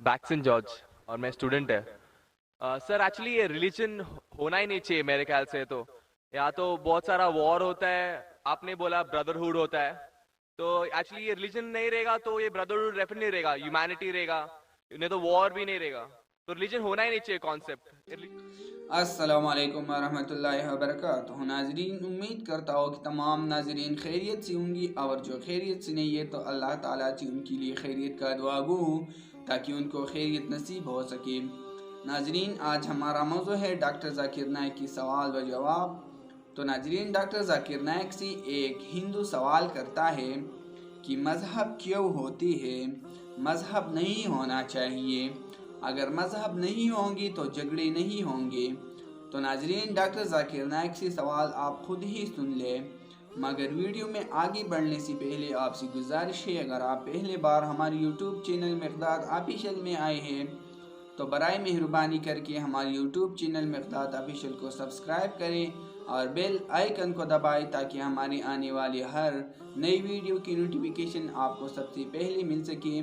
बैक्सन George और मैं student है। सर एक्चुअली ये रिलीजन होना ही नहीं चाहिए मेरे ख्याल से। तो या तो बहुत सारा वॉर होता है, आपने बोला ब्रदरहुड होता है, तो एक्चुअली ये रिलीजन नहीं रहेगा तो ये ब्रदरहुड डेफिनेटली नहीं रहेगा, ह्यूमैनिटी रहेगा, नहीं तो वॉर भी नहीं रहेगा। तो रिलीजन होना ही नहीं चाहिए कॉन्सेप्ट। अस्सलाम वालेकुम रहमतुल्लाहि व बरकातुहू। नाजरीन, उम्मीद करता हूँ कि तमाम नाजरीन खैरियत से होंगी, और जो खैरियत से नहीं है तो अल्लाह ताला से उनके लिए खैरियत का दुआ गो ताकि उनको खैरियत नसीब हो सके। नाजरीन, आज हमारा मौजू है डॉक्टर जाकिर नाइक की सवाल व जवाब। तो नाजरीन, डॉक्टर जाकिर नाइक से एक हिंदू सवाल करता है कि मज़हब क्यों होती है, मज़हब नहीं होना चाहिए, अगर मज़हब नहीं होंगी तो झगड़े नहीं होंगे। तो नाजरीन, डॉक्टर जाकिर नाइक से सवाल आप खुद ही सुन लें, मगर वीडियो में आगे बढ़ने से पहले आपसे गुजारिश है, अगर आप पहले बार हमारे यूट्यूब चैनल मिक़दाद ऑफिशियल में आए हैं तो बराए मेहरबानी करके हमारे यूट्यूब चैनल मिक़दाद ऑफिशियल को सब्सक्राइब करें और बेल आइकन को दबाएं ताकि हमारी आने वाली हर नई वीडियो की नोटिफिकेशन आपको सबसे पहले मिल सके।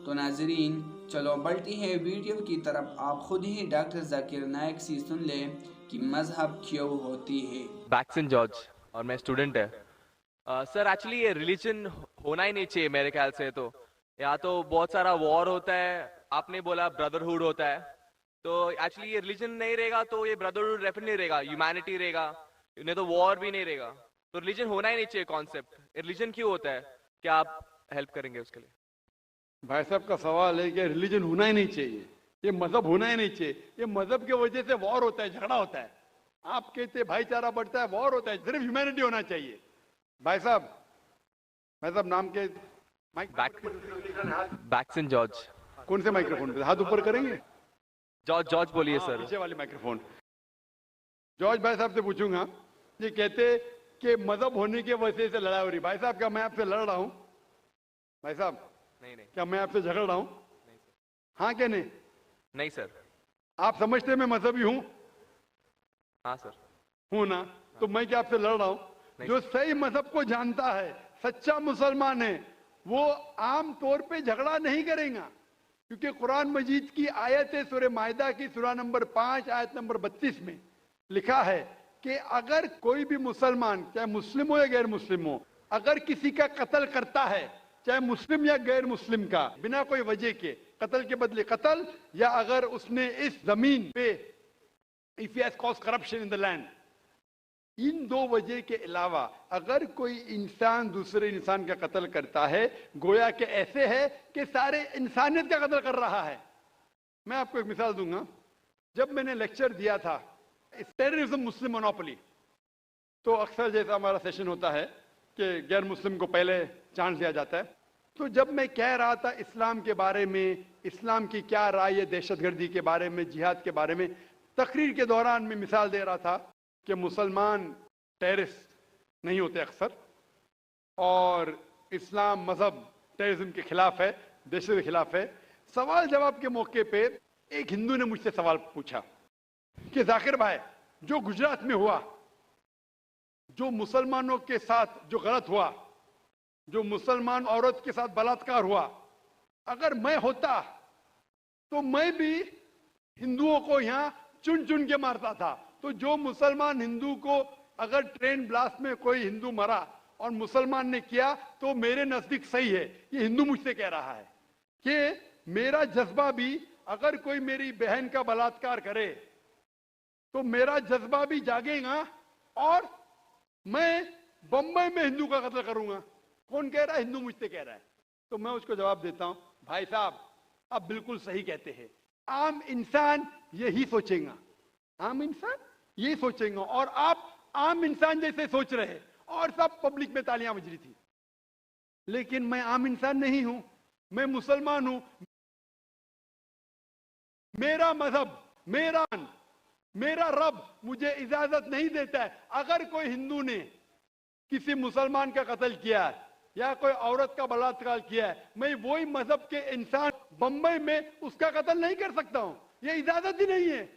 तो नाजरीन, चलो बढ़ती है वीडियो की तरफ। आप खुद ही डॉक्टर जाकिर नाइक से सुन लें कि मज़हब क्यों होती है। बैक्सन जॉर्ज और मैं स्टूडेंट है। सर एक्चुअली ये रिलीजन होना ही नहीं चाहिए मेरे ख्याल से। तो या तो बहुत सारा वॉर होता है, आपने बोला ब्रदरहुड होता है, तो एक्चुअली ये रिलीजन नहीं रहेगा तो ये ब्रदरहुड डेफिनेटली नहीं रहेगा, ह्यूमैनिटी रहेगा, नहीं तो वॉर भी नहीं रहेगा। तो रिलीजन होना ही नहीं चाहिए कॉन्सेप्ट। रिलीजन क्यों होता है, क्या आप हेल्प करेंगे उसके लिए? भाई साहब का सवाल है कि रिलीजन होना ही नहीं चाहिए, ये मजहब होना ही नहीं चाहिए, ये मजहब की वजह से वॉर होता है, झगड़ा होता है। आप कहते हैं भाईचारा बढ़ता है, वॉर होता है, सिर्फ ह्यूमैनिटी होना चाहिए। भाई साहब, नाम के माइक बैक हाथ, बैक्सन जॉर्ज। कौन से माइक्रोफोन पे हाथ ऊपर करेंगे? जॉर्ज जॉर्ज बोलिए हाँ, सर। पीछे वाले माइक्रोफोन। जॉर्ज भाई साहब से पूछूंगा, ये कहते कि मजहब होने की वजह से लड़ाई हो रही। भाई साहब, क्या मैं आपसे लड़ रहा हूँ? भाई साहब, नहीं नहीं क्या मैं आपसे झगड़ रहा हूँ? नहीं सर। हाँ क्या नहीं? नहीं सर। आप समझते हैं मैं मजहबी हूँ? हाँ सर। हूं ना? तो मैं क्या आपसे लड़ रहा हूं? नहीं जो सर। सही मजहब को जानता है, सच्चा मुसलमान है, वो आम तौर पे झगड़ा नहीं करेगा, क्योंकि कुरान मजीद की आयत है, सूरह मायदा की सूरा नंबर 5 आयत नंबर 32 में लिखा है कि अगर कोई भी मुसलमान, चाहे मुस्लिम हो या गैर मुस्लिम हो, अगर किसी का कत्ल करता है, चाहे मुस्लिम या गैर मुस्लिम का, बिना कोई वजह के कत्ल के बदले कत्ल, या अगर उसने इस जमीन पे if he has cause corruption in the land, इन दो वजह के अलावा अगर कोई इंसान दूसरे इंसान का कत्ल करता है, गोया के ऐसे है कि सारे इंसानियत का कत्ल कर रहा है। मैं आपको एक मिसाल दूंगा। जब मैंने लेक्चर दिया था टेररिज्म मुस्लिम मोनोपोली, तो अक्सर जैसा हमारा सेशन होता है कि गैर मुस्लिम को पहले चांस दिया जाता है, तो जब मैं कह रहा था इस्लाम के बारे में, इस्लाम की क्या राय है दहशतगर्दी के बारे में, जिहाद के बारे में, तकरीर के दौरान मैं मिसाल दे रहा था कि मुसलमान टेररिस्ट नहीं होते अक्सर, और इस्लाम मजहब टेररिज्म के खिलाफ है, दहशत के खिलाफ है। सवाल जवाब के मौके पे एक हिंदू ने मुझसे सवाल पूछा कि जाकिर भाई, जो गुजरात में हुआ, जो मुसलमानों के साथ जो गलत हुआ, जो मुसलमान औरत के साथ बलात्कार हुआ, अगर मैं होता तो मैं भी हिंदुओं को यहां चुन चुन के मारता था। तो जो मुसलमान हिंदू को, अगर ट्रेन ब्लास्ट में कोई हिंदू मरा और मुसलमान ने किया, तो मेरे नजदीक सही है। ये हिंदू मुझसे कह रहा है कि मेरा जज्बा भी, अगर कोई मेरी बहन का बलात्कार करे तो मेरा जज्बा भी जागेगा और मैं बंबई में हिंदू का कत्ल करूंगा। कौन कह रहा है? हिंदू मुझसे कह रहा है। तो मैं उसको जवाब देता हूं, भाई साहब आप बिल्कुल सही कहते हैं, आम इंसान यही सोचेगा, आम इंसान यही सोचेगा, और आप आम इंसान जैसे सोच रहे, और सब पब्लिक में तालियां बज रही थी। लेकिन मैं आम इंसान नहीं हूं, मैं मुसलमान हूं। मेरा मजहब, मेरा रब मुझे इजाजत नहीं देता है, अगर कोई हिंदू ने किसी मुसलमान का कत्ल किया है या कोई औरत का बलात्कार किया है, मैं वही मजहब के इंसान बंबई में उसका कत्ल नहीं कर सकता हूं, ये इजाजत ही नहीं है।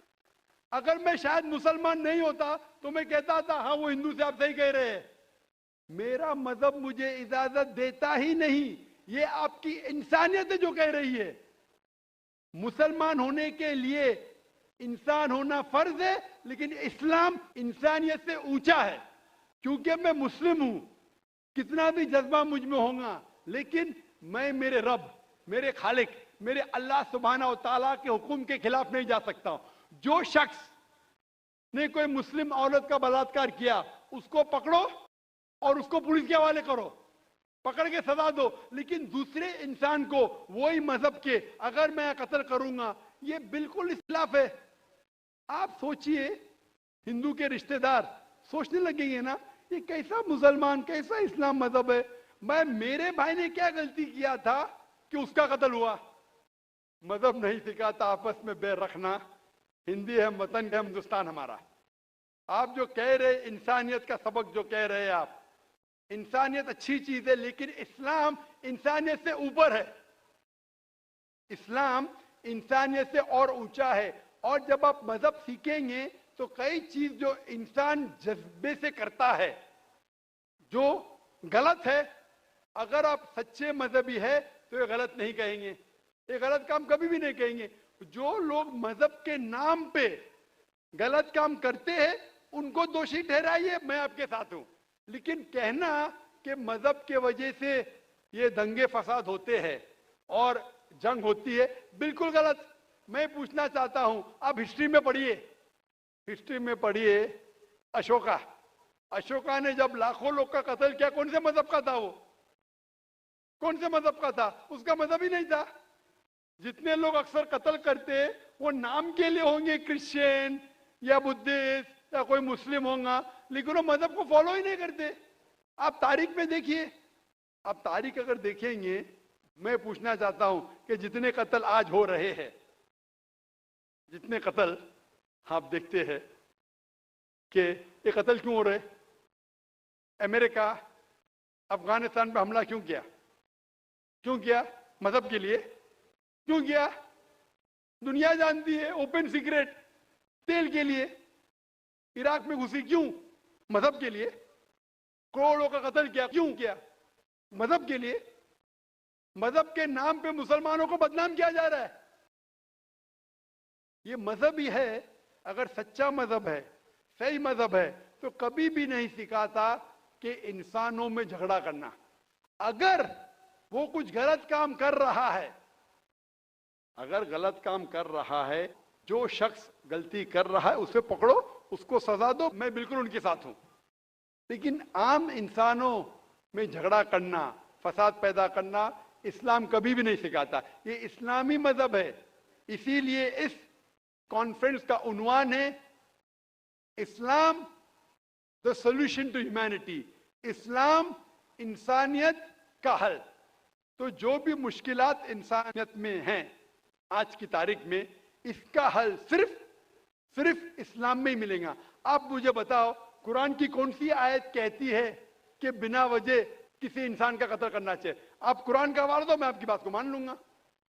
अगर मैं शायद मुसलमान नहीं होता तो मैं कहता था हाँ वो हिंदू से आप सही कह रहे हैं। मेरा मजहब मुझे इजाजत देता ही नहीं, ये आपकी इंसानियत है जो कह रही है। मुसलमान होने के लिए इंसान होना फर्ज है, लेकिन इस्लाम इंसानियत से ऊंचा है। क्योंकि मैं मुस्लिम हूं, कितना भी जज्बा मुझ में होगा, लेकिन मैं मेरे रब, मेरे खालिक, मेरे अल्लाह सुब्हानहू व तआला के हुक्म के खिलाफ नहीं जा सकता हूं। जो शख्स ने कोई मुस्लिम औरत का बलात्कार किया, उसको पकड़ो और उसको पुलिस के हवाले करो, पकड़ के सजा दो। लेकिन दूसरे इंसान को वही मजहब के अगर मैं कत्ल करूंगा, ये बिल्कुल खिलाफ है। आप सोचिए, हिंदू के रिश्तेदार सोचने लगेंगे ना, ये कैसा मुसलमान, कैसा इस्लाम मजहब है। मैं, मेरे भाई ने क्या गलती किया था कि उसका कत्ल हुआ? मजहब नहीं सिखाता आपस में बैर रखना। हिंदी है, वतन है, हिंदुस्तान हमारा। आप जो कह रहे इंसानियत का सबक जो कह रहे हैं आप, इंसानियत अच्छी चीज है, लेकिन इस्लाम इंसानियत से ऊपर है। इस्लाम इंसानियत से और ऊंचा है। और जब आप मजहब सीखेंगे तो कई चीज जो इंसान जज्बे से करता है, जो गलत है, अगर आप सच्चे मजहबी है तो ये गलत नहीं कहेंगे, ये गलत काम कभी भी नहीं कहेंगे। जो लोग मजहब के नाम पे गलत काम करते हैं उनको दोषी ठहराइए, मैं आपके साथ हूं। लेकिन कहना कि मजहब के वजह से ये दंगे फसाद होते हैं और जंग होती है, बिल्कुल गलत। मैं पूछना चाहता हूं, आप हिस्ट्री में पढ़िए, हिस्ट्री में पढ़िए अशोका। अशोका ने जब लाखों लोग का कत्ल किया, कौन से मजहब का था वो? कौन से मजहब का था? उसका मजहब ही नहीं था। जितने लोग अक्सर कत्ल करते वो नाम के लिए होंगे, क्रिश्चियन या बुद्धिस्ट या कोई मुस्लिम होगा, लेकिन वो मजहब को फॉलो ही नहीं करते। आप तारीख में देखिए, आप तारीख अगर देखेंगे, मैं पूछना चाहता हूं कि जितने कत्ल आज हो रहे हैं, जितने कत्ल आप देखते हैं कि ये कत्ल क्यों हो रहे? अमेरिका अफगानिस्तान पे हमला क्यों किया? क्यों किया? मजहब के लिए। क्यों किया? दुनिया जानती है, ओपन सीक्रेट, तेल के लिए। इराक में घुसी क्यों? मजहब के लिए। करोड़ों का कत्ल किया, क्यों किया? मजहब के लिए। मजहब के नाम पे मुसलमानों को बदनाम किया जा रहा है। ये मजहब ही है। अगर सच्चा मजहब है, सही मजहब है, तो कभी भी नहीं सिखाता कि इंसानों में झगड़ा करना। अगर वो कुछ गलत काम कर रहा है, अगर गलत काम कर रहा है, जो शख्स गलती कर रहा है उसे पकड़ो, उसको सजा दो, मैं बिल्कुल उनके साथ हूं। लेकिन आम इंसानों में झगड़ा करना, फसाद पैदा करना, इस्लाम कभी भी नहीं सिखाता। ये इस्लामी मजहब है। इसीलिए इस कॉन्फ्रेंस का उन्वान है Islam the solution to humanity, इस्लाम इंसानियत का हल। तो जो भी मुश्किलात इंसानियत में हैं आज की तारीख में, इसका हल सिर्फ इस्लाम में ही मिलेगा। आप मुझे बताओ, कुरान की कौन सी आयत कहती है कि बिना वजह किसी इंसान का कत्ल करना चाहिए? आप कुरान का हवाला दो, मैं आपकी बात को मान लूंगा।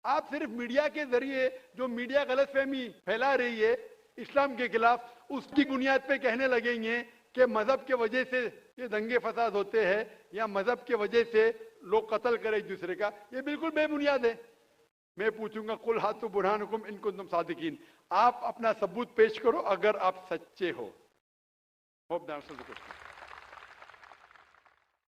आप सिर्फ मीडिया के जरिए, जो मीडिया गलतफहमी फैला रही है इस्लाम के खिलाफ, उसकी बुनियाद पे कहने लगेंगे कि मजहब के वजह से ये दंगे फसाद होते हैं या मजहब के वजह से लोग कत्ल करें एक दूसरे का। ये बिल्कुल बेबुनियाद है। मैं पूछूंगा, कुल हाथु बुरहानुकुम इन कुंतुम सादिकीन, आप अपना सबूत पेश करो अगर आप सच्चे हो। Hope that's the question.